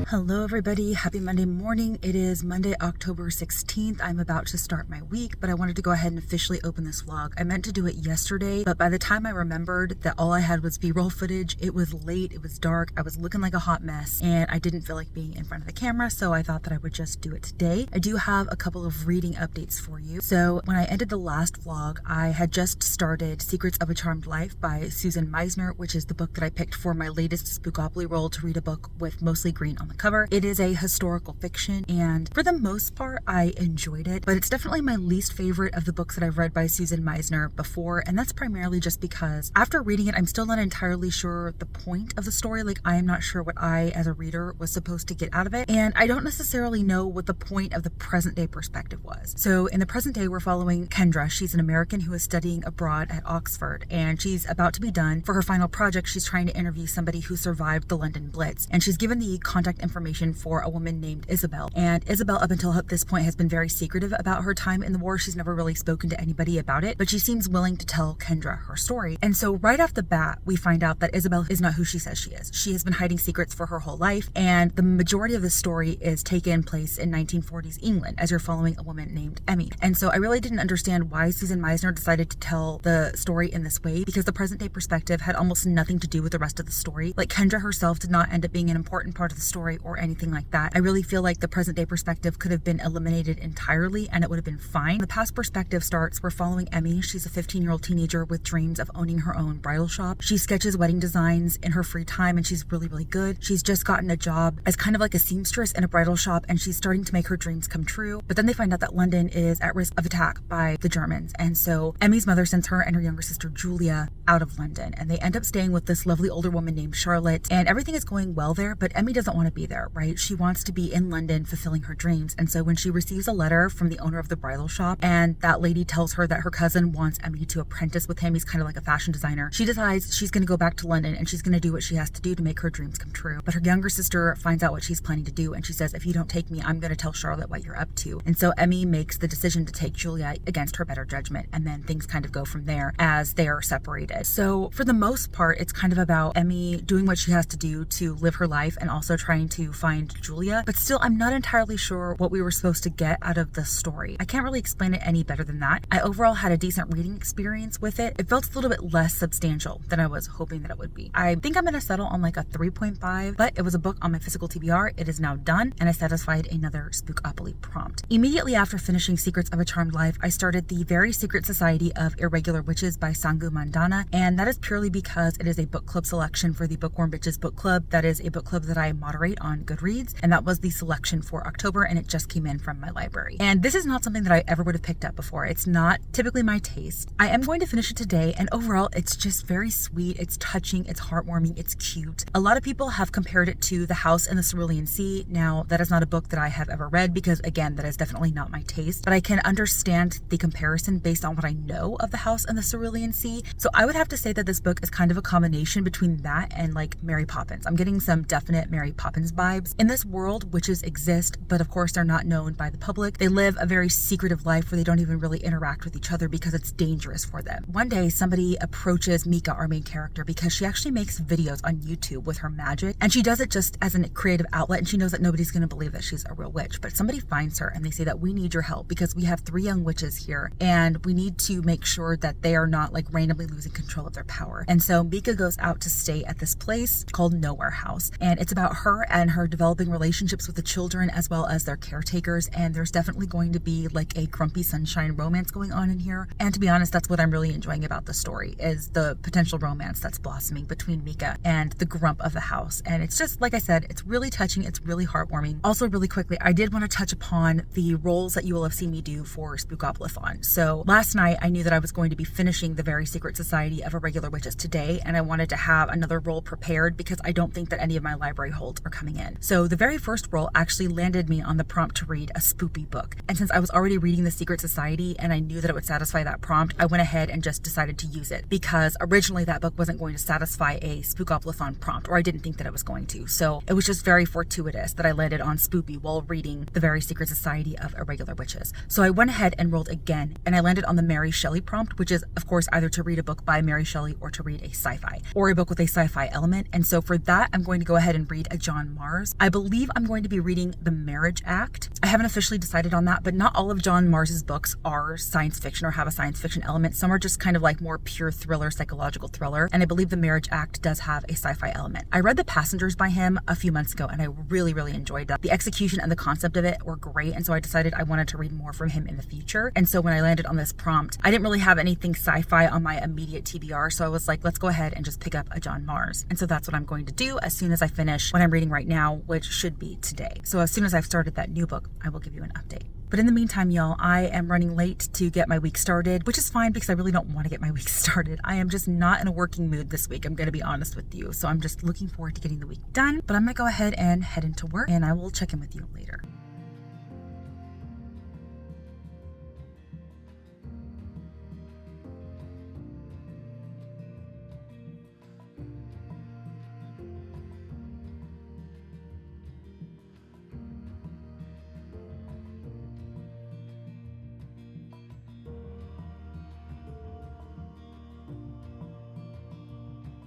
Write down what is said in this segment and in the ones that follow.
Hello everybody, happy Monday morning. It is Monday, October 16th. I'm about to start my week, but I wanted to go ahead and officially open this vlog. I meant to do it yesterday, but by the time I remembered that all I had was B-roll footage, it was late, it was dark, I was looking like a hot mess, and I didn't feel like being in front of the camera, so I thought that I would just do it today. I do have a couple of reading updates for you. So when I ended the last vlog, I had just started Secrets of a Charmed Life by Susan Meisner, which is the book that I picked for my latest Spookopoly roll to read a book with mostly green on the cover. It is a historical fiction, and for the most part I enjoyed it, but it's definitely my least favorite of the books that I've read by Susan Meisner before, and that's primarily just because after reading it I'm still not entirely sure the point of the story. Like, I am not sure what I as a reader was supposed to get out of it, and I don't necessarily know what the point of the present day perspective was. So in the present day we're following Kendra. She's an American who is studying abroad at Oxford, and she's about to be done. For her final project she's trying to interview somebody who survived the London Blitz, and she's given the contact information for a woman named Isabel. And Isabel, up until this point, has been very secretive about her time in the war. She's never really spoken to anybody about it, but she seems willing to tell Kendra her story. And so right off the bat, we find out that Isabel is not who she says she is. She has been hiding secrets for her whole life, and the majority of the story is taken place in 1940s England, as you're following a woman named Emmy. And so I really didn't understand why Susan Meisner decided to tell the story in this way, because the present day perspective had almost nothing to do with the rest of the story. Like, Kendra herself did not end up being an important part of the story or anything like that. I really feel like the present day perspective could have been eliminated entirely and it would have been fine. The past perspective starts, we're following Emmy. She's a 15-year-old teenager with dreams of owning her own bridal shop. She sketches wedding designs in her free time, and she's really, really good. She's just gotten a job as kind of like a seamstress in a bridal shop, and she's starting to make her dreams come true. But then they find out that London is at risk of attack by the Germans, and so Emmy's mother sends her and her younger sister Julia out of London, and they end up staying with this lovely older woman named Charlotte, and everything is going well there, but Emmy doesn't want to be there, right? She wants to be in London fulfilling her dreams. And so when she receives a letter from the owner of the bridal shop, and that lady tells her that her cousin wants Emmy to apprentice with him, he's kind of like a fashion designer, she decides she's going to go back to London and she's going to do what she has to do to make her dreams come true. But her younger sister finds out what she's planning to do, and she says, if you don't take me, I'm going to tell Charlotte what you're up to. And so Emmy makes the decision to take Julia against her better judgment, and then things kind of go from there as they are separated. So for the most part, it's kind of about Emmy doing what she has to do to live her life and also trying to find Julia. But still, I'm not entirely sure what we were supposed to get out of the story. I can't really explain it any better than that. I overall had a decent reading experience with it. It felt a little bit less substantial than I was hoping that it would be. I think I'm going to settle on like a 3.5, but it was a book on my physical TBR. It is now done, and I satisfied another Spookopoly prompt. Immediately after finishing Secrets of a Charmed Life, I started The Very Secret Society of Irregular Witches by Sangu Mandana, and that is purely because it is a book club selection for the Bookworm Bitches book club. That is a book club that I moderate on Goodreads, and that was the selection for October, and it just came in from my library. And this is not something that I ever would have picked up before. It's not typically my taste. I am going to finish it today, and overall it's just very sweet, it's touching, it's heartwarming, it's cute. A lot of people have compared it to The House in the Cerulean Sea. Now, that is not a book that I have ever read because, again, that is definitely not my taste, but I can understand the comparison based on what I know of The House in the Cerulean Sea. So I would have to say that this book is kind of a combination between that and like Mary Poppins. I'm getting some definite Mary Poppins vibes. In this world, witches exist, but of course they're not known by the public. They live a very secretive life where they don't even really interact with each other because it's dangerous for them. One day somebody approaches Mika, our main character, because she actually makes videos on YouTube with her magic, and she does it just as a creative outlet, and she knows that nobody's going to believe that she's a real witch. But somebody finds her and they say that we need your help because we have 3 young witches here and we need to make sure that they are not like randomly losing control of their power. And so Mika goes out to stay at this place called Nowhere House, and it's about her and her developing relationships with the children as well as their caretakers, and there's definitely going to be like a grumpy sunshine romance going on in here. And to be honest, that's what I'm really enjoying about the story, is the potential romance that's blossoming between Mika and the grump of the house. And it's just, like I said, it's really touching, it's really heartwarming. Also, really quickly, I did want to touch upon the roles that you will have seen me do for Spookoplathon. So last night I knew that I was going to be finishing The Very Secret Society of Irregular Witches today, and I wanted to have another role prepared because I don't think that any of my library holds are coming in. So the very first roll actually landed me on the prompt to read a spoopy book. And since I was already reading The Secret Society and I knew that it would satisfy that prompt, I went ahead and just decided to use it because originally that book wasn't going to satisfy a Spookoplathon prompt, or I didn't think that it was going to. So it was just very fortuitous that I landed on spoopy while reading The Very Secret Society of Irregular Witches. So I went ahead and rolled again, and I landed on the Mary Shelley prompt, which is of course either to read a book by Mary Shelley or to read a sci-fi, or a book with a sci-fi element. And so for that, I'm going to go ahead and read a John Mars. I believe I'm going to be reading The Marriage Act. I haven't officially decided on that, but not all of John Mars's books are science fiction or have a science fiction element. Some are just kind of like more pure thriller, psychological thriller. And I believe The Marriage Act does have a sci-fi element. I read The Passengers by him a few months ago and I really, really enjoyed that. The execution and the concept of it were great. And so I decided I wanted to read more from him in the future. And so when I landed on this prompt, I didn't really have anything sci-fi on my immediate TBR. So I was like, let's go ahead and just pick up a John Mars. And so that's what I'm going to do as soon as I finish what I'm reading right now, which should be today. So as soon as I've started that new book, I will give you an update. But in the meantime, y'all, I am running late to get my week started, which is fine because I really don't want to get my week started. I am just not in a working mood this week. I'm going to be honest with you. So I'm just looking forward to getting the week done. But I'm going to go ahead and head into work and I will check in with you later.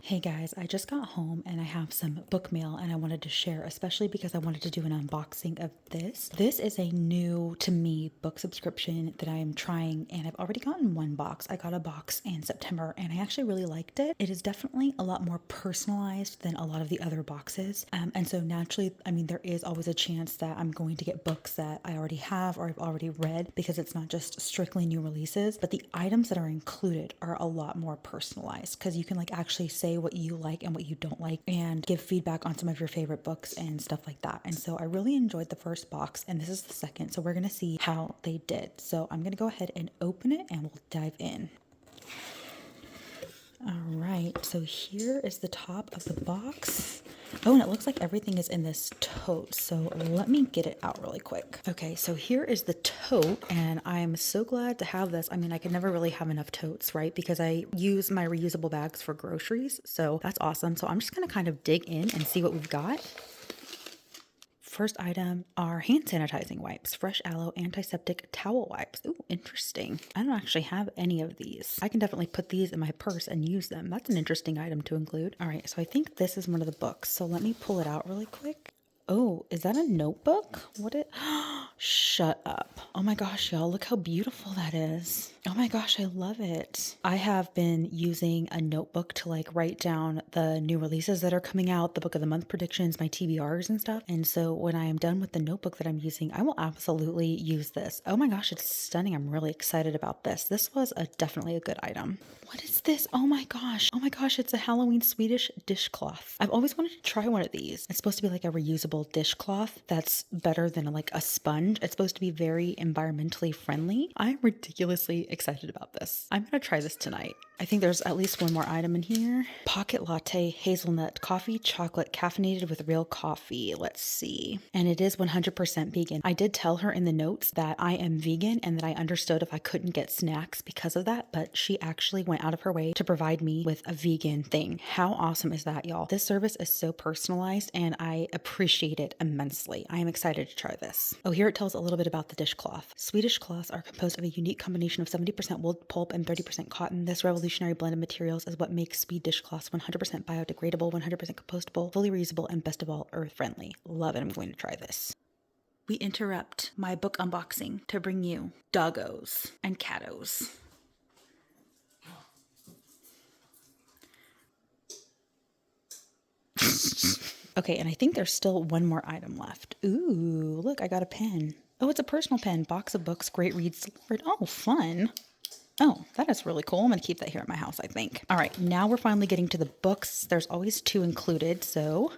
Hey guys, I just got home and I have some book mail and I wanted to share, especially because I wanted to do an unboxing of this. This is a new to me book subscription that I am trying and I've already gotten one box. I got a box in September and I actually really liked it. It is definitely a lot more personalized than a lot of the other boxes. And so naturally, I mean, there is always a chance that I'm going to get books that I already have or I've already read because it's not just strictly new releases, but the items that are included are a lot more personalized because you can like actually say what you like and what you don't like and give feedback on some of your favorite books and stuff like that. And so I really enjoyed the first box and this is the second. So we're going to see how they did. So I'm going to go ahead and open it and we'll dive in. All right, so here is the top of the box. Oh, and it looks like everything is in this tote. So let me get it out really quick. Okay, so here is the tote and I'm so glad to have this. I mean, I could never really have enough totes, right? Because I use my reusable bags for groceries. So that's awesome. So I'm just gonna kind of dig in and see what we've got. First item are hand sanitizing wipes, fresh aloe antiseptic towel wipes. Ooh, interesting. I don't actually have any of these. I can definitely put these in my purse and use them. That's an interesting item to include. All right, so I think this is one of the books. So let me pull it out really quick. Oh, is that a notebook? What it? Shut up. Oh my gosh, y'all, look how beautiful that is. Oh my gosh, I love it. I have been using a notebook to like write down the new releases that are coming out, the book of the month predictions, my TBRs and stuff. And so when I am done with the notebook that I'm using, I will absolutely use this. Oh my gosh, it's stunning. I'm really excited about this. This was definitely a good item. What is this? Oh my gosh. Oh my gosh, it's a Halloween Swedish dishcloth. I've always wanted to try one of these. It's supposed to be like a reusable dishcloth that's better than like a sponge. It's supposed to be very environmentally friendly. I'm ridiculously excited about this. I'm gonna try this tonight. I think there's at least one more item in here. Pocket latte, hazelnut coffee, chocolate caffeinated with real coffee. Let's see. And it is 100% vegan. I did tell her in the notes that I am vegan and that I understood if I couldn't get snacks because of that, but she actually went out of her way to provide me with a vegan thing. How awesome is that, y'all? This service is so personalized and I appreciate it immensely. I am excited to try this. Oh, here it tells a little bit about the dishcloth. Swedish cloths are composed of a unique combination of 70% wool pulp and 30% cotton. This revolutionary blend of materials is what makes Speed dishcloths 100% biodegradable, 100% compostable, fully reusable, and best of all, earth friendly. Love it. I'm going to try this. We interrupt my book unboxing to bring you doggos and cattos. Okay, and I think there's still one more item left. Ooh, look, I got a pen. Oh, it's a personal pen. Box of books, great reads delivered. Oh, fun. Oh, that is really cool. I'm going to keep that here at my house, I think. All right, now we're finally getting to the books. There's always 2 included, so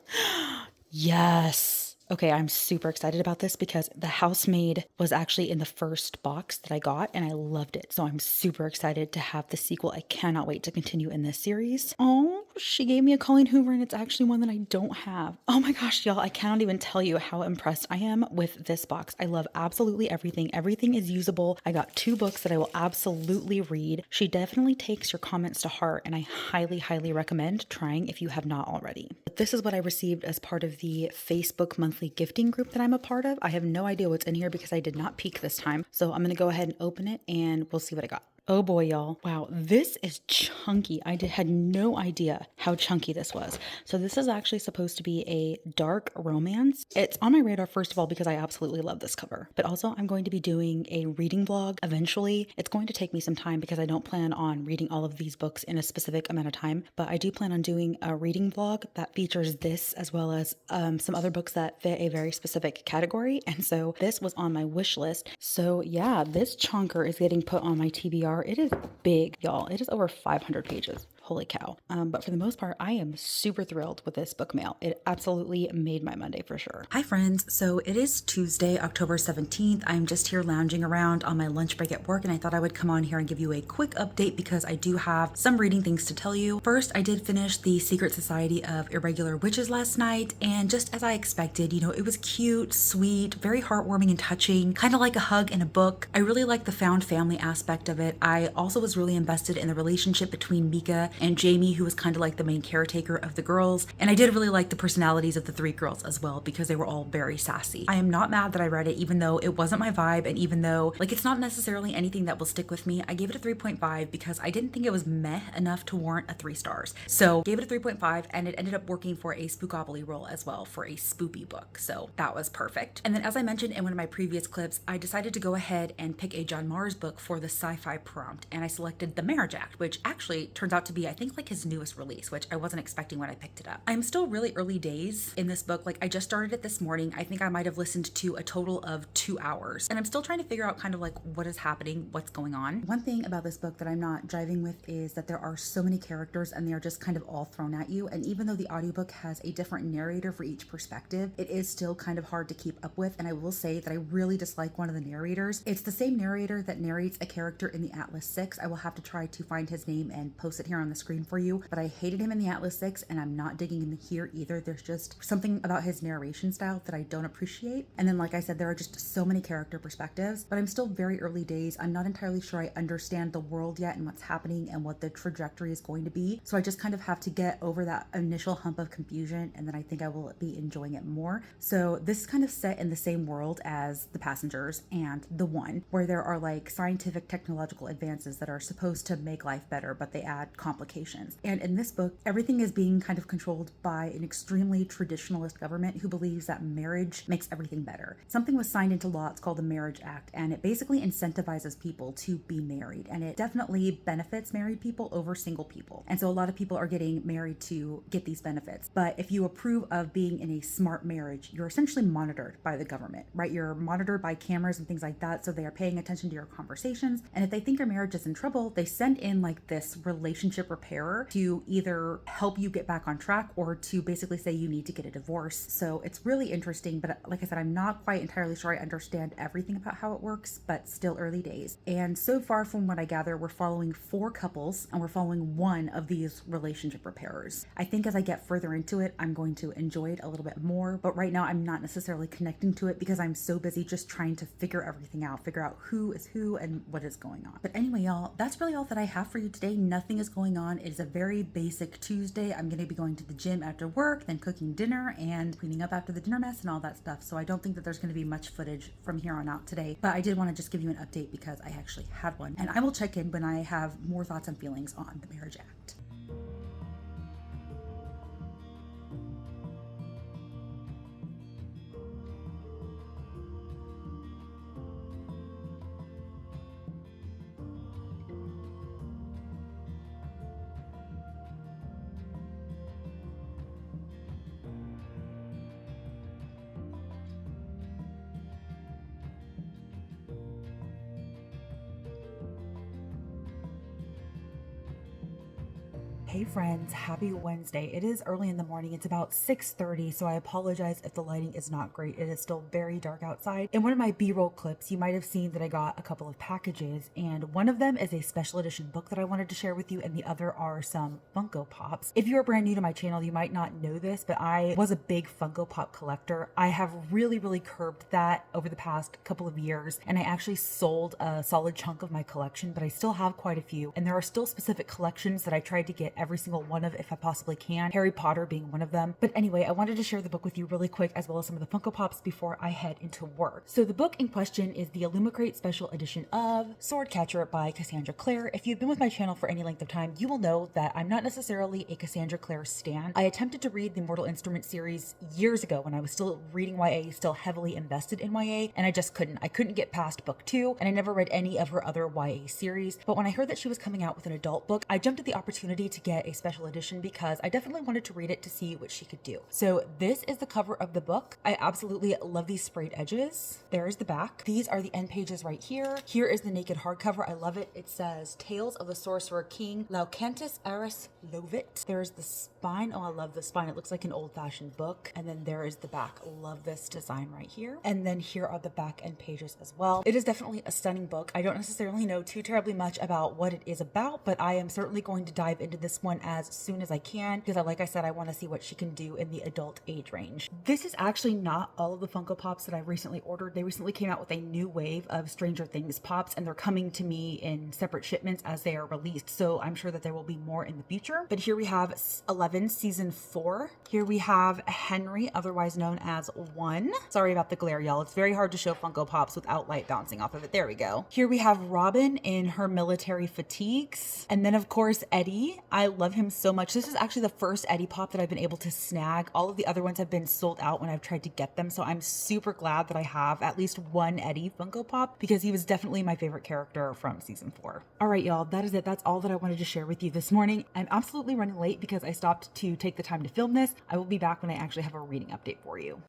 yes. Okay, I'm super excited about this because The Housemaid was actually in the first box that I got and I loved it. So I'm super excited to have the sequel. I cannot wait to continue in this series. Oh, She gave me a Colleen Hoover and it's actually one that I don't have. Oh my gosh, y'all, I cannot even tell you how impressed I am with this box. I love absolutely everything. Everything is usable. I got 2 books that I will absolutely read. She definitely takes your comments to heart and I highly, highly recommend trying if you have not already. But this is what I received as part of the Facebook monthly gifting group that I'm a part of. I have no idea what's in here because I did not peek this time. So I'm going to go ahead and open it and we'll see what I got. Oh boy, y'all. Wow, this is chunky. Had no idea how chunky this was. So this is actually supposed to be a dark romance. It's on my radar, first of all, because I absolutely love this cover. But also, I'm going to be doing a reading vlog eventually. It's going to take me some time because I don't plan on reading all of these books in a specific amount of time. But I do plan on doing a reading vlog that features this as well as some other books that fit a very specific category. And so this was on my wish list. So yeah, this chunker is getting put on my TBR. It is big, y'all. It is over 500 pages. Holy cow. But for the most part, I am super thrilled with this book mail. It absolutely made my Monday for sure. Hi friends. So it is Tuesday, October 17th. I'm just here lounging around on my lunch break at work and I thought I would come on here and give you a quick update because I do have some reading things to tell you. First, I did finish The Secret Society of Irregular Witches last night and just as I expected, it was cute, sweet, very heartwarming and touching, kind of like a hug in a book. I really like the found family aspect of it. I also was really invested in the relationship between Mika and Jamie, who was kind of like the main caretaker of the girls. And I did really like the personalities of the 3 girls as well because they were all very sassy. I am not mad that I read it, even though it wasn't my vibe. And even though it's not necessarily anything that will stick with me, I gave it a 3.5 because I didn't think it was meh enough to warrant a 3 stars. So gave it a 3.5 and it ended up working for a Spookopoly roll as well for a spoopy book. So that was perfect. And then as I mentioned in one of my previous clips, I decided to go ahead and pick a John Mars book for the sci-fi prompt. And I selected The Marriage Act, which actually turns out to be, I think, his newest release, which I wasn't expecting when I picked it up. I'm still really early days in this book. I just started it this morning. I think I might have listened to a total of 2 hours and I'm still trying to figure out kind of what is happening, what's going on. One thing about this book that I'm not jiving with is that there are so many characters and they are just kind of all thrown at you. And even though the audiobook has a different narrator for each perspective, it is still kind of hard to keep up with. And I will say that I really dislike one of the narrators. It's the same narrator that narrates a character in the Atlas 6. I will have to try to find his name and post it here on the screen for you, but I hated him in the Atlas 6 and I'm not digging him here either. There's just something about his narration style that I don't appreciate. And then like I said, there are just so many character perspectives, but I'm still very early days. I'm not entirely sure I understand the world yet and what's happening and what the trajectory is going to be. So I just kind of have to get over that initial hump of confusion and then I think I will be enjoying it more. So this is kind of set in the same world as The Passengers and The One, where there are scientific technological advances that are supposed to make life better, but they add complications. And in this book, everything is being kind of controlled by an extremely traditionalist government who believes that marriage makes everything better. Something was signed into law, it's called the Marriage Act, and it basically incentivizes people to be married. And it definitely benefits married people over single people. And so a lot of people are getting married to get these benefits. But if you approve of being in a smart marriage, you're essentially monitored by the government, right? You're monitored by cameras and things like that. So they are paying attention to your conversations. And if they think your marriage is in trouble, they send in this relationship repairer to either help you get back on track or to basically say you need to get a divorce. So it's really interesting, but like I said, I'm not quite entirely sure I understand everything about how it works, but still early days. And so far from what I gather, we're following 4 couples and we're following one of these relationship repairers. I think as I get further into it, I'm going to enjoy it a little bit more, but right now I'm not necessarily connecting to it because I'm so busy just trying to figure everything out, figure out who is who and what is going on. But anyway, y'all, that's really all that I have for you today. Nothing is going on. It is a very basic Tuesday. I'm going to be going to the gym after work, then cooking dinner and cleaning up after the dinner mess and all that stuff. So I don't think that there's going to be much footage from here on out today, but I did want to just give you an update because I actually had one and I will check in when I have more thoughts and feelings on the Marriage Act. Hey friends, happy Wednesday. It is early in the morning. It's about 6:30, so I apologize if the lighting is not great. It is still very dark outside. In one of my B-roll clips, you might have seen that I got a couple of packages, and one of them is a special edition book that I wanted to share with you, and the other are some Funko Pops. If you are brand new to my channel, you might not know this, but I was a big Funko Pop collector. I have really curbed that over the past couple of years, and I actually sold a solid chunk of my collection, but I still have quite a few, and there are still specific collections that I tried to get every single one of if I possibly can, Harry Potter being one of them. But anyway, I wanted to share the book with you really quick, as well as some of the Funko Pops before I head into work. So the book in question is the Illumicrate special edition of Swordcatcher by Cassandra Clare. If you've been with my channel for any length of time, you will know that I'm not necessarily a Cassandra Clare stan. I attempted to read the Mortal Instruments series years ago when I was still reading YA, still heavily invested in YA, and I just couldn't. I couldn't get past book 2, and I never read any of her other YA series. But when I heard that she was coming out with an adult book, I jumped at the opportunity to get a special edition because I definitely wanted to read it to see what she could do. So this is the cover of the book. I absolutely love these sprayed edges. There's the back. These are the end pages right here. Here is the naked hardcover. I love it. It says Tales of the Sorcerer King, Laucantus Aris Lovit. There's the spine. Oh, I love the spine. It looks like an old-fashioned book. And then there is the back. Love this design right here. And then here are the back end pages as well. It is definitely a stunning book. I don't necessarily know too terribly much about what it is about, but I am certainly going to dive into this one as soon as I can, because like I said, I want to see what she can do in the adult age range. This is actually not all of the Funko Pops that I recently ordered. They recently came out with a new wave of Stranger Things Pops, and they're coming to me in separate shipments as they are released, so I'm sure that there will be more in the future. But here we have 11 season 4. Here we have Henry, otherwise known as 1. Sorry about the glare, y'all. It's very hard to show Funko Pops without light bouncing off of it. There we go. Here we have Robin in her military fatigues, and then of course Eddie. I love him so much. This is actually the first Eddie Pop that I've been able to snag. All of the other ones have been sold out when I've tried to get them, so I'm super glad that I have at least one Eddie Funko Pop, because he was definitely my favorite character from season 4. All right, y'all, that is it. That's all that I wanted to share with you this morning. I'm absolutely running late because I stopped to take the time to film this. I will be back when I actually have a reading update for you.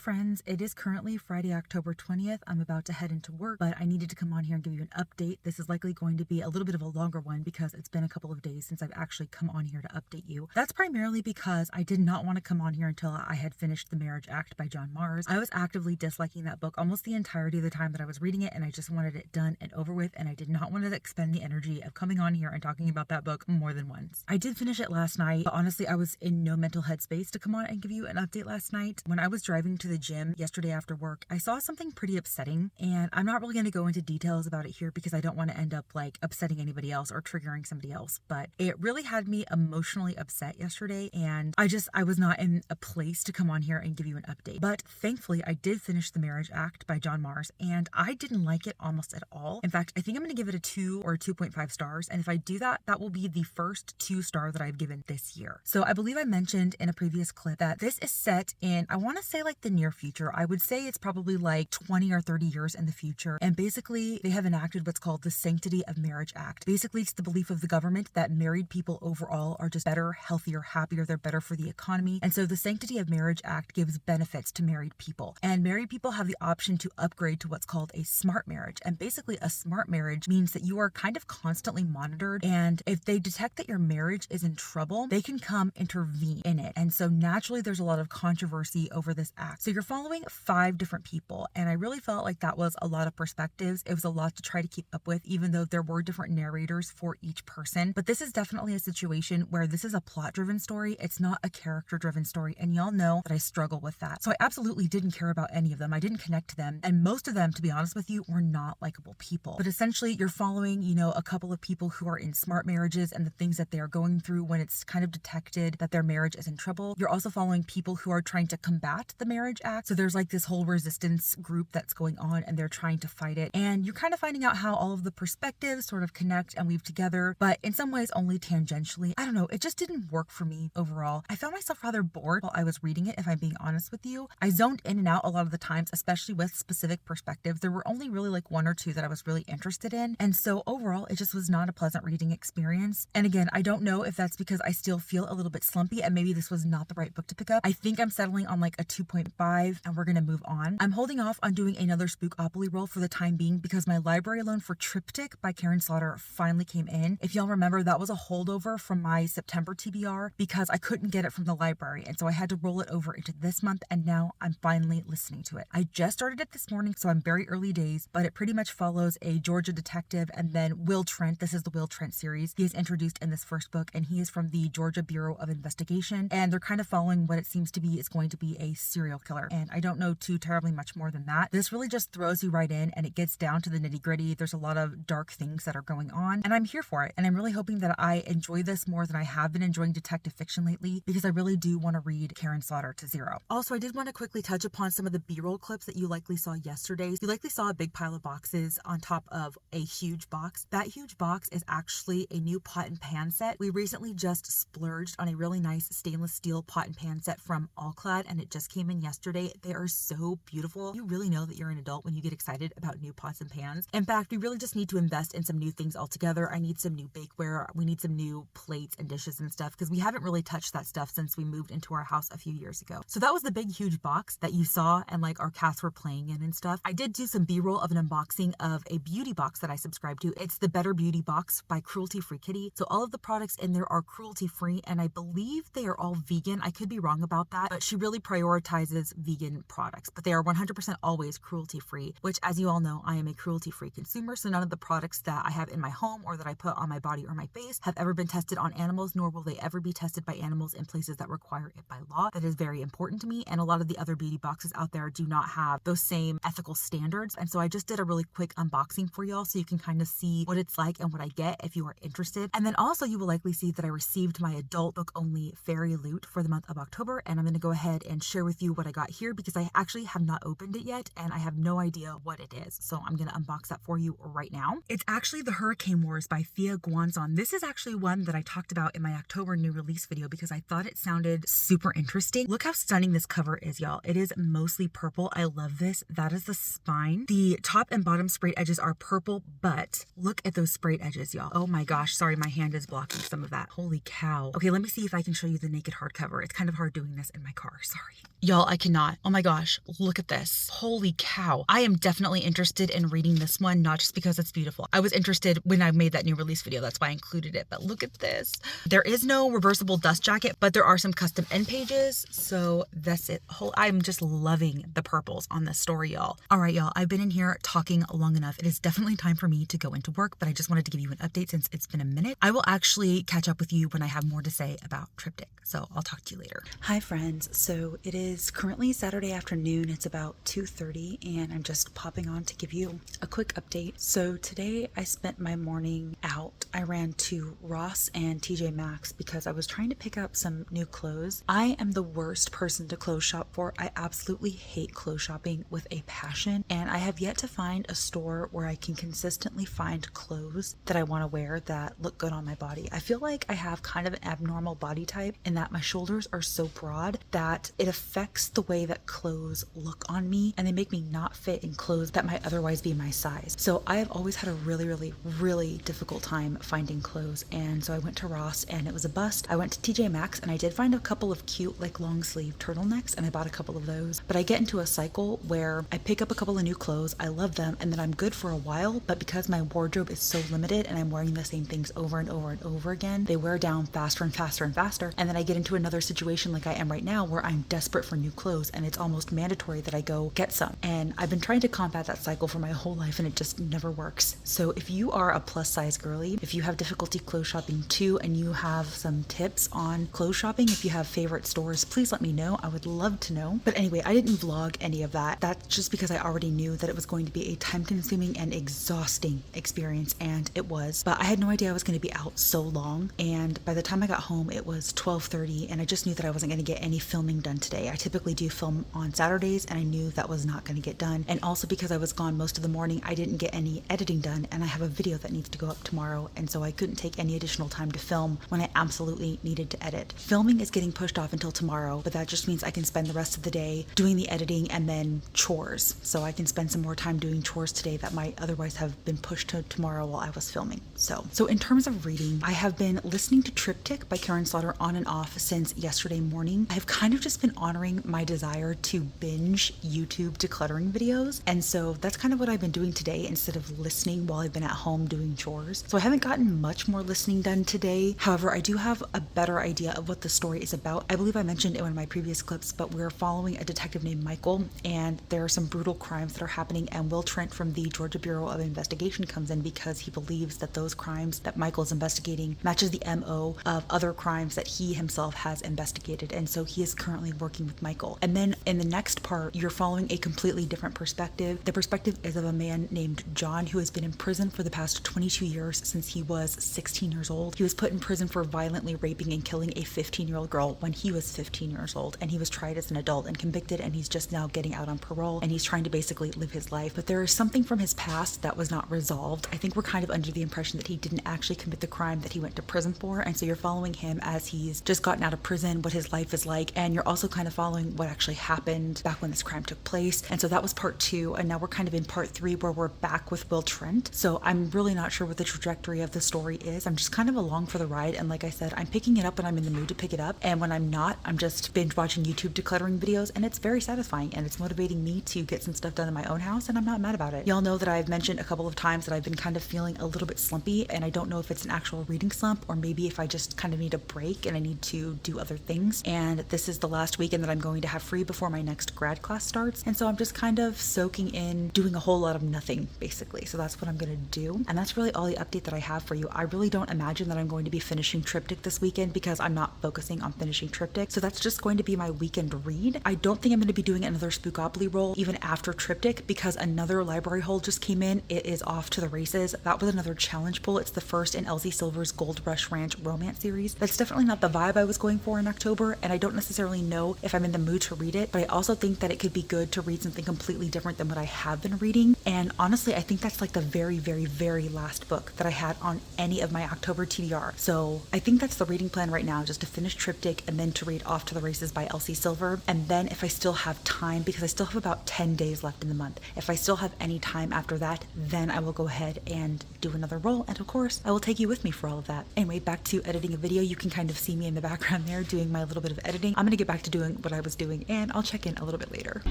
Friends, it is currently Friday, October 20th. I'm about to head into work, but I needed to come on here and give you an update. This is likely going to be a little bit of a longer one because it's been a couple of days since I've actually come on here to update you. That's primarily because I did not want to come on here until I had finished The Marriage Act by John Mars. I was actively disliking that book almost the entirety of the time that I was reading it, and I just wanted it done and over with, and I did not want to expend the energy of coming on here and talking about that book more than once. I did finish it last night, but honestly, I was in no mental headspace to come on and give you an update last night. When I was driving to the gym yesterday after work, I saw something pretty upsetting, and I'm not really going to go into details about it here because I don't want to end up like upsetting anybody else or triggering somebody else, but it really had me emotionally upset yesterday, and I was not in a place to come on here and give you an update. But thankfully, I did finish The Marriage Act by John Mars, and I didn't like it almost at all. In fact, I think I'm going to give it a 2 or 2.5 stars, and if I do that, that will be the first 2-star that I've given this year. So I believe I mentioned in a previous clip that this is set in, I want to say like the near future. I would say it's probably like 20 or 30 years in the future. And basically they have enacted what's called the Sanctity of Marriage Act. Basically, it's the belief of the government that married people overall are just better, healthier, happier. They're better for the economy. And so the Sanctity of Marriage Act gives benefits to married people. And married people have the option to upgrade to what's called a smart marriage. And basically a smart marriage means that you are kind of constantly monitored. And if they detect that your marriage is in trouble, they can come intervene in it. And so naturally there's a lot of controversy over this act. So you're following following 5 different people, and I really felt like that was a lot of perspectives. It was a lot to try to keep up with, even though there were different narrators for each person. But this is definitely a situation where this is a plot-driven story. It's not a character-driven story, and y'all know that I struggle with that. So I absolutely didn't care about any of them. I didn't connect to them, and most of them, to be honest with you, were not likable people. But essentially, you're following, a couple of people who are in smart marriages and the things that they are going through when it's kind of detected that their marriage is in trouble. You're also following people who are trying to combat the Marriage Act. So there's like this whole resistance group that's going on, and they're trying to fight it. And you're kind of finding out how all of the perspectives sort of connect and weave together, but in some ways only tangentially. I don't know, it just didn't work for me overall. I found myself rather bored while I was reading it, if I'm being honest with you. I zoned in and out a lot of the times, especially with specific perspectives. There were only really like 1 or 2 that I was really interested in. And so overall, it just was not a pleasant reading experience. And again, I don't know if that's because I still feel a little bit slumpy and maybe this was not the right book to pick up. I think I'm settling on like a 2.5 and we're going to move on. I'm holding off on doing another Spookopoly roll for the time being because my library loan for Triptych by Karen Slaughter finally came in. If y'all remember, that was a holdover from my September TBR because I couldn't get it from the library. And so I had to roll it over into this month, and now I'm finally listening to it. I just started it this morning, so I'm very early days, but it pretty much follows a Georgia detective and then Will Trent. This is the Will Trent series. He is introduced in this first book, and he is from the Georgia Bureau of Investigation, and they're kind of following what it seems to be is going to be a serial killer. And I don't know too terribly much more than that. This really just throws you right in, and it gets down to the nitty-gritty. There's a lot of dark things that are going on, and I'm here for it. And I'm really hoping that I enjoy this more than I have been enjoying detective fiction lately, because I really do want to read Karen Slaughter to zero. Also, I did want to quickly touch upon some of the B-roll clips that you likely saw yesterday. You likely saw a big pile of boxes on top of a huge box. That huge box is actually a new pot and pan set. We recently just splurged on a really nice stainless steel pot and pan set from Allclad, and it just came in yesterday. They are so beautiful. You really know that you're an adult when you get excited about new pots and pans. In fact, we really just need to invest in some new things altogether. I need some new bakeware. We need some new plates and dishes and stuff because we haven't really touched that stuff since we moved into our house a few years ago. So that was the big huge box that you saw and like our cats were playing in and stuff. I did do some B-roll of an unboxing of a beauty box that I subscribe to. It's the Better Beauty box by Cruelty Free Kitty. So all of the products in there are cruelty free, and I believe they are all vegan. I could be wrong about that, but she really prioritizes vegan products, but they are 100% always cruelty free, which, as you all know, I am a cruelty free consumer. So none of the products that I have in my home or that I put on my body or my face have ever been tested on animals, nor will they ever be tested by animals in places that require it by law. That is very important to me. And a lot of the other beauty boxes out there do not have those same ethical standards. And so I just did a really quick unboxing for y'all so you can kind of see what it's like and what I get if you are interested. And then also you will likely see that I received my adult book only fairy loot for the month of October. And I'm going to go ahead and share with you what I got here because I actually have not opened it yet and I have no idea what it is. So I'm going to unbox that for you right now. It's actually The Hurricane Wars by Thea Guanzon. This is actually one that I talked about in my October new release video because I thought it sounded super interesting. Look how stunning this cover is, y'all. It is mostly purple. I love this. That is the spine. The top and bottom sprayed edges are purple, but look at those sprayed edges, y'all. Oh my gosh. Sorry, my hand is blocking some of that. Holy cow. Okay, let me see if I can show you the naked hardcover. It's kind of hard doing this in my car. Sorry. Y'all, I cannot. Oh my gosh. Look at this. Holy cow. I am definitely interested in reading this one, not just because it's beautiful. I was interested when I made that new release video. That's why I included it. But look at this. There is no reversible dust jacket, but there are some custom end pages. So that's it. I'm just loving the purples on this story, y'all. All right, y'all. I've been in here talking long enough. It is definitely time for me to go into work, but I just wanted to give you an update since it's been a minute. I will actually catch up with you when I have more to say about Triptych. So I'll talk to you later. Hi, friends. So it is currently Saturday afternoon. It's about 2:30 and I'm just popping on to give you a quick update. So today I spent my morning out. I ran to Ross and TJ Maxx because I was trying to pick up some new clothes. I am the worst person to clothes shop for. I absolutely hate clothes shopping with a passion, and I have yet to find a store where I can consistently find clothes that I want to wear that look good on my body. I feel like I have kind of an abnormal body type in that my shoulders are so broad that it affects the way that clothes look on me, and they make me not fit in clothes that might otherwise be my size. So I have always had a really difficult time finding clothes, and so I went to Ross and it was a bust. I went to TJ Maxx and I did find a couple of cute like long sleeve turtlenecks, and I bought a couple of those. But I get into a cycle where I pick up a couple of new clothes, I love them, and then I'm good for a while, but because my wardrobe is so limited and I'm wearing the same things over and over and over again, they wear down faster and faster and faster, and then I get into another situation like I am right now where I'm desperate for new clothes, and it's almost mandatory that I go get some. And I've been trying to combat that cycle for my whole life, and it just never works. So if you are a plus size girly, if you have difficulty clothes shopping too, and you have some tips on clothes shopping, if you have favorite stores, please let me know. I would love to know. But anyway, I didn't vlog any of that. That's just because I already knew that it was going to be a time consuming and exhausting experience, and it was. But I had no idea I was going to be out so long, and by the time I got home it was 12:30, and I just knew that I wasn't going to get any filming done today. I typically do film on Saturdays, and I knew that was not going to get done. And also because I was gone most of the morning, I didn't get any editing done, and I have a video that needs to go up tomorrow, and so I couldn't take any additional time to film when I absolutely needed to edit. Filming is getting pushed off until tomorrow, but that just means I can spend the rest of the day doing the editing and then chores. So I can spend some more time doing chores today that might otherwise have been pushed to tomorrow while I was filming. So in terms of reading, I have been listening to Triptych by Karen Slaughter on and off since yesterday morning. I've kind of just been honoring my desire to binge YouTube decluttering videos, and so that's kind of what I've been doing today instead of listening while I've been at home doing chores. So I haven't gotten much more listening done today. However, I do have a better idea of what the story is about. I believe I mentioned in one of my previous clips, but we're following a detective named Michael, and there are some brutal crimes that are happening, and Will Trent from the Georgia Bureau of Investigation comes in because he believes that those crimes that Michael is investigating matches the MO of other crimes that he himself has investigated, and so he is currently working with Michael. And then in the next part, you're following a completely different perspective. The perspective is of a man named John who has been in prison for the past 22 years since he was 16 years old. He was put in prison for violently raping and killing a 15-year-old girl when he was 15 years old, and he was tried as an adult and convicted, and he's just now getting out on parole, and he's trying to basically live his life. But there is something from his past that was not resolved. I think we're kind of under the impression that he didn't actually commit the crime that he went to prison for, and so you're following him as he's just gotten out of prison, what his life is like, and you're also kind of following what actually happened back when this crime took place. And so that was part 2, and now we're kind of in part 3 where we're back with Will Trent. So I'm really not sure what the trajectory of the story is. I'm just kind of along for the ride, and like I said, I'm picking it up when I'm in the mood to pick it up, and when I'm not, I'm just binge watching YouTube decluttering videos, and it's very satisfying, and it's motivating me to get some stuff done in my own house, and I'm not mad about it. Y'all know that I've mentioned a couple of times that I've been kind of feeling a little bit slumpy, and I don't know if it's an actual reading slump or maybe if I just kind of need a break and I need to do other things. And this is the last weekend that I'm going to have free before my next grad class starts, and so I'm just kind of soaking in doing a whole lot of nothing basically. So that's what I'm going to do, and that's really all the update that I have for you. I really don't imagine that I'm going to be finishing Triptych this weekend because I'm not focusing on finishing Triptych, so that's just going to be my weekend read. I don't think I'm going to be doing another Spookoplathon roll even after Triptych because another library hold just came in. It is off to the races. That was another challenge pull. It's the first in Elsie Silver's Gold Rush Ranch romance series. That's definitely not the vibe I was going for in October, and I don't necessarily know if I'm in the mood to read it, but I also think that it could be good to read something completely different than what I have been reading. And honestly, I think that's like the very, very, very last book that I had on any of my October TBR. So I think that's the reading plan right now, just to finish Triptych and then to read Off to the Races by Elsie Silver. And then if I still have time, because I still have about 10 days left in the month, if I still have any time after that, then I will go ahead and do another roll, and of course I will take you with me for all of that. Anyway, back to editing a video. You can kind of see me in the background there doing my little bit of editing. I'm gonna get back to doing what I was doing, and I'll check in a little bit later.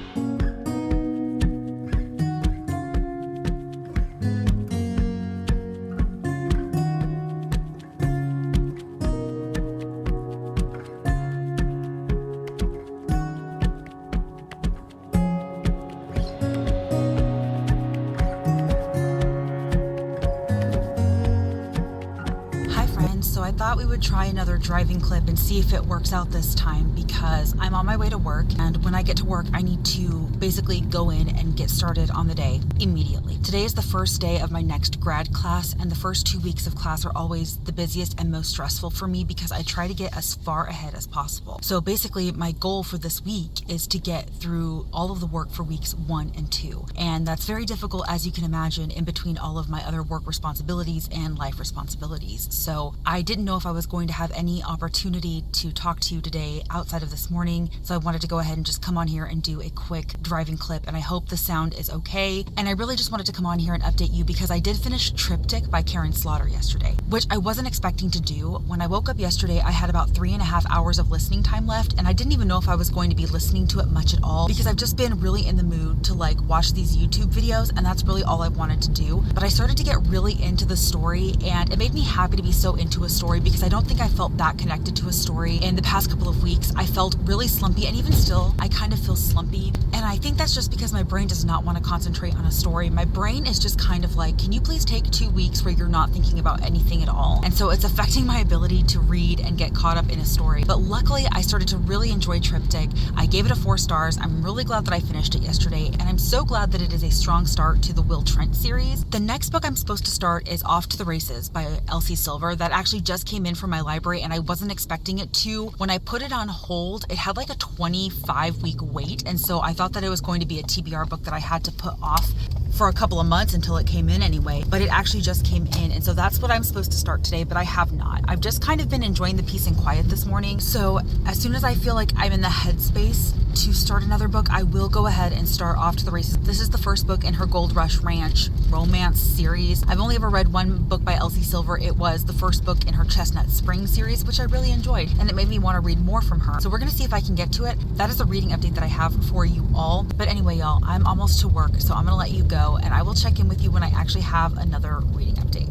So I thought we would try another driving clip and see if it works out this time, because I'm on my way to work, and when I get to work I need to basically go in and get started on the day immediately. Today is the first day of my next grad class, and the first 2 weeks of class are always the busiest and most stressful for me because I try to get as far ahead as possible. So basically my goal for this week is to get through all of the work for weeks 1 and 2, and that's very difficult, as you can imagine, in between all of my other work responsibilities and life responsibilities. So I didn't know if I was going to have any opportunity to talk to you today outside of this morning, so I wanted to go ahead and just come on here and do a quick driving clip, and I hope the sound is okay. And I really just wanted to come on here and update you because I did finish Triptych by Karen Slaughter yesterday, which I wasn't expecting to do. When I woke up yesterday, I had about 3.5 hours of listening time left, and I didn't even know if I was going to be listening to it much at all because I've just been really in the mood to like watch these YouTube videos, and that's really all I wanted to do. But I started to get really into the story, and it made me happy to be so into a story because I don't think I felt that connected to a story in the past couple of weeks. I felt really slumpy, and even still, I kind of feel slumpy. And I think that's just because my brain does not want to concentrate on a story. My brain is just kind of like, can you please take 2 weeks where you're not thinking about anything at all? And so it's affecting my ability to read and get caught up in a story. But luckily, I started to really enjoy Triptych. I gave it a 4 stars. I'm really glad that I finished it yesterday, and I'm so glad that it is a strong start to the Will Trent series. The next book I'm supposed to start is Off to the Races by Elsie Silver. That actually just came in from my library, and I wasn't expecting it to. When I put it on hold, it had like a 25-week wait, and so I thought that it was going to be a TBR book that I had to put off for a couple of months until it came in anyway, but it actually just came in, and so that's what I'm supposed to start today, but I have not. I've just kind of been enjoying the peace and quiet this morning, so as soon as I feel like I'm in the headspace to start another book, I will go ahead and start Off to the Races. This is the first book in her Gold Rush Ranch romance series. I've only ever read one book by Elsie Silver. It was the first book in her Chestnut Spring series, which I really enjoyed, and it made me want to read more from her. So we're going to see if I can get to it. That is a reading update that I have for you all. But anyway, y'all, I'm almost to work, so I'm going to let you go, and I will check in with you when I actually have another reading update.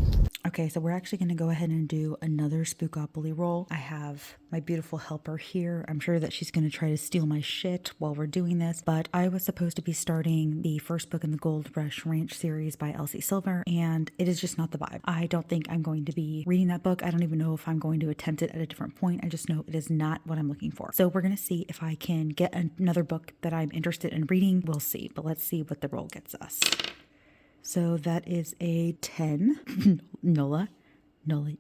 Okay, so we're actually going to go ahead and do another Spookopoly roll. I have my beautiful helper here. I'm sure that she's going to try to steal my shit while we're doing this, but I was supposed to be starting the first book in the Gold Rush Ranch series by Elsie Silver, and it is just not the vibe. I don't think I'm going to be reading that book. I don't even know if I'm going to attempt it at a different point. I just know it is not what I'm looking for. So we're going to see if I can get another book that I'm interested in reading. We'll see, but let's see what the roll gets us. So that is a 10. Nola,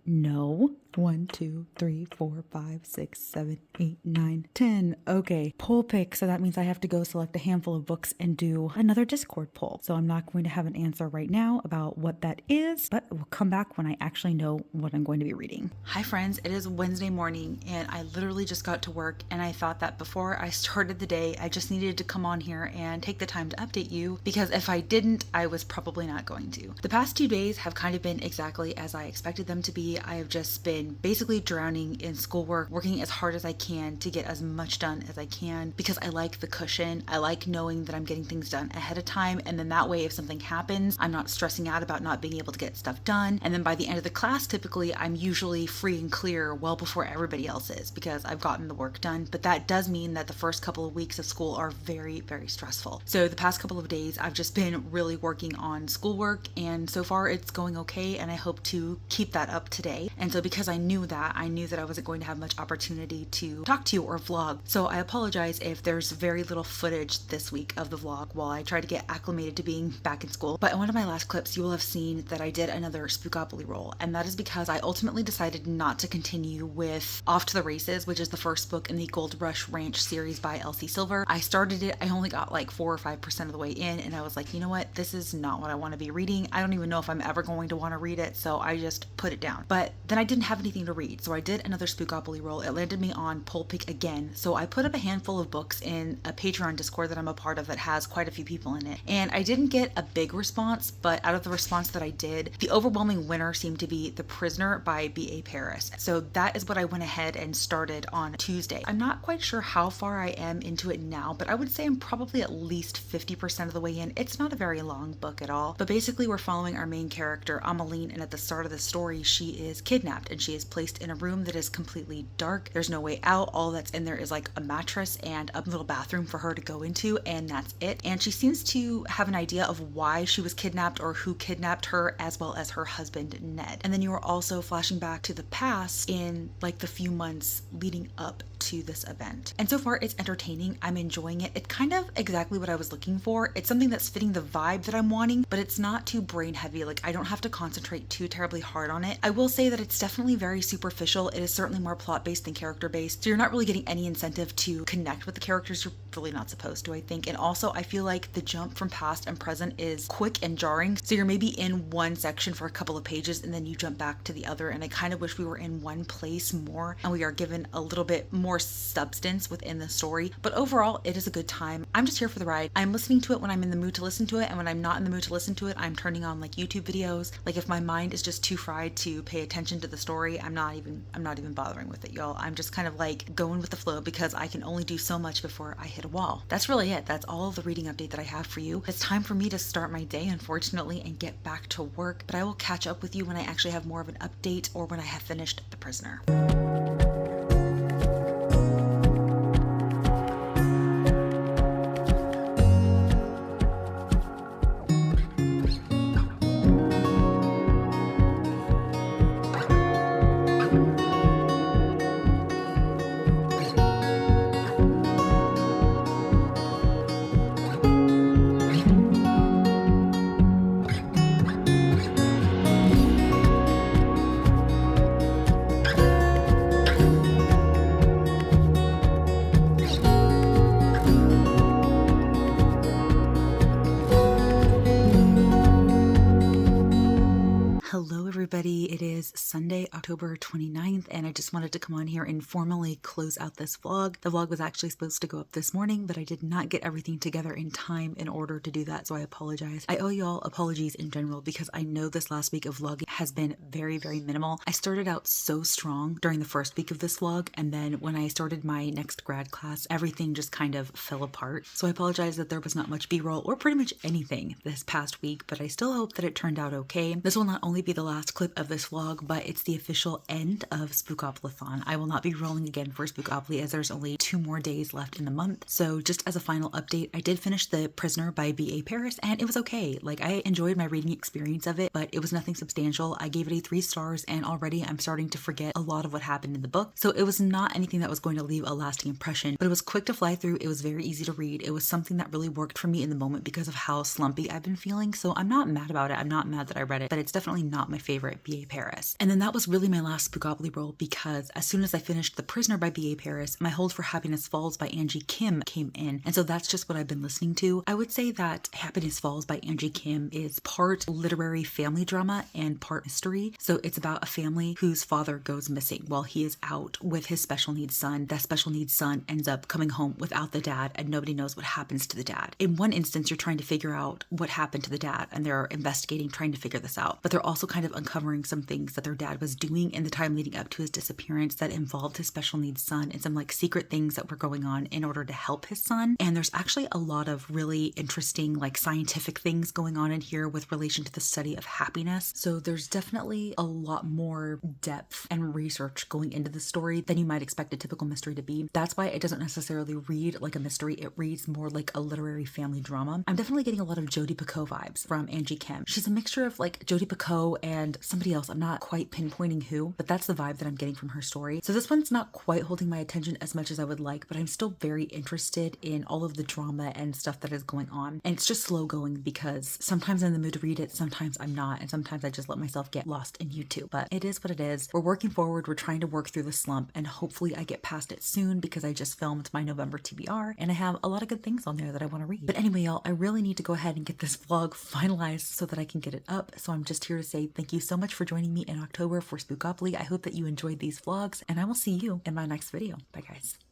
no. 1, 2, 3, 4, 5, 6, 7, 8, 9, 10. Okay, poll pick. So that means I have to go select a handful of books and do another Discord poll. So I'm not going to have an answer right now about what that is, but we'll come back when I actually know what I'm going to be reading. Hi friends, it is Wednesday morning, and I literally just got to work, and I thought that before I started the day, I just needed to come on here and take the time to update you, because if I didn't, I was probably not going to. The past 2 days have kind of been exactly as I expected them to be. I have just been basically drowning in schoolwork, working as hard as I can to get as much done as I can, because I like the cushion. I like knowing that I'm getting things done ahead of time, and then that way if something happens, I'm not stressing out about not being able to get stuff done. And then by the end of the class, typically I'm usually free and clear well before everybody else is, because I've gotten the work done. But that does mean that the first couple of weeks of school are very, very stressful. So the past couple of days, I've just been really working on schoolwork, and so far it's going okay, and I hope to keep that up today. And so because I knew that I wasn't going to have much opportunity to talk to you or vlog. So I apologize if there's very little footage this week of the vlog while I try to get acclimated to being back in school. But in one of my last clips, you will have seen that I did another Spookopoly roll, and that is because I ultimately decided not to continue with Off to the Races, which is the first book in the Gold Rush Ranch series by Elsie Silver. I started it, I only got like 4 or 5% of the way in, and I was like, you know what, this is not what I want to be reading. I don't even know if I'm ever going to want to read it, so I just put it down. But then I didn't have anything to read, so I did another Spookopoly roll. It landed me on poll pick again, so I put up a handful of books in a Patreon Discord that I'm a part of that has quite a few people in it, and I didn't get a big response, but out of the response that I did, the overwhelming winner seemed to be The Prisoner by B.A. Paris. So that is what I went ahead and started on Tuesday. I'm not quite sure how far I am into it now, but I would say I'm probably at least 50% of the way in. It's not a very long book at all, but basically we're following our main character, Ameline, and at the start of the story, she is kidnapped and she is placed in a room that is completely dark. There's no way out. All that's in there is like a mattress and a little bathroom for her to go into, and that's it. And she seems to have an idea of why she was kidnapped or who kidnapped her, as well as her husband, Ned. And then you are also flashing back to the past in like the few months leading up to this event. And so far it's entertaining. I'm enjoying it. It's kind of exactly what I was looking for. It's something that's fitting the vibe that I'm wanting, but it's not too brain heavy. Like I don't have to concentrate too terribly hard on it. I will say that it's definitely very superficial. It is certainly more plot based than character based. So you're not really getting any incentive to connect with the characters. You're really not supposed to, I think. And also I feel like the jump from past and present is quick and jarring. So you're maybe in one section for a couple of pages and then you jump back to the other. And I kind of wish we were in one place more and we are given a little bit more substance within the story. But overall, it is a good time. I'm just here for the ride. I'm listening to it when I'm in the mood to listen to it, and when I'm not in the mood to listen to it, I'm turning on like YouTube videos. Like if my mind is just too fried to pay attention to the story, sorry. I'm not even bothering with it, y'all. I'm just kind of like going with the flow because I can only do so much before I hit a wall. That's really it. That's all of the reading update that I have for you. It's time for me to start my day, unfortunately, and get back to work, but I will catch up with you when I actually have more of an update or when I have finished The Prisoner. Hello everybody, it is Sunday, October 29th, and I just wanted to come on here and formally close out this vlog. The vlog was actually supposed to go up this morning, but I did not get everything together in time in order to do that, so I apologize. I owe y'all apologies in general because I know this last week of vlogging has been very, very minimal. I started out so strong during the first week of this vlog, and then when I started my next grad class, everything just kind of fell apart. So I apologize that there was not much b-roll or pretty much anything this past week, but I still hope that it turned out okay. This will not only be the last clip of this vlog, but it's the official end of Spookoplathon. I will not be rolling again for Spookoply as there's only 2 more days left in the month. So just as a final update, I did finish The Prisoner by B.A. Paris, and it was okay. Like, I enjoyed my reading experience of it, but it was nothing substantial. I gave it a 3 stars, and already I'm starting to forget a lot of what happened in the book. So it was not anything that was going to leave a lasting impression, but it was quick to fly through. It was very easy to read. It was something that really worked for me in the moment because of how slumpy I've been feeling. So I'm not mad about it. I'm not mad that I read it, but it's definitely not my favorite B.A. Paris. And then that was really my last Spookopoly roll because as soon as I finished The Prisoner by B.A. Paris, my hold for Happiness Falls by Angie Kim came in. And so that's just what I've been listening to. I would say that Happiness Falls by Angie Kim is part literary family drama and part mystery. So it's about a family whose father goes missing while he is out with his special needs son. That special needs son ends up coming home without the dad, and nobody knows what happens to the dad. In one instance, you're trying to figure out what happened to the dad, and they're investigating, trying to figure this out. But they're also kind of uncovering some things that their dad was doing in the time leading up to his disappearance that involved his special needs son and some like secret things that were going on in order to help his son. And there's actually a lot of really interesting like scientific things going on in here with relation to the study of happiness. So there's definitely a lot more depth and research going into the story than you might expect a typical mystery to be. That's why it doesn't necessarily read like a mystery. It reads more like a literary family drama. I'm definitely getting a lot of Jodi Picoult vibes from Angie Kim. She's a mixture of like Jodi Picoult and somebody else. I'm not quite pinpointing who, but that's the vibe that I'm getting from her story. So this one's not quite holding my attention as much as I would like, but I'm still very interested in all of the drama and stuff that is going on. And it's just slow going because sometimes I'm in the mood to read it, sometimes I'm not, and sometimes I just let myself get lost in YouTube. But it is what it is. We're working forward, we're trying to work through the slump, and hopefully I get past it soon because I just filmed my November TBR and I have a lot of good things on there that I want to read. But anyway, y'all, I really need to go ahead and get this vlog finalized so that I can get it up. So I'm just here to say thank you so much for joining me in October for Spookopoly. I hope that you enjoyed these vlogs, and I will see you in my next video. Bye guys.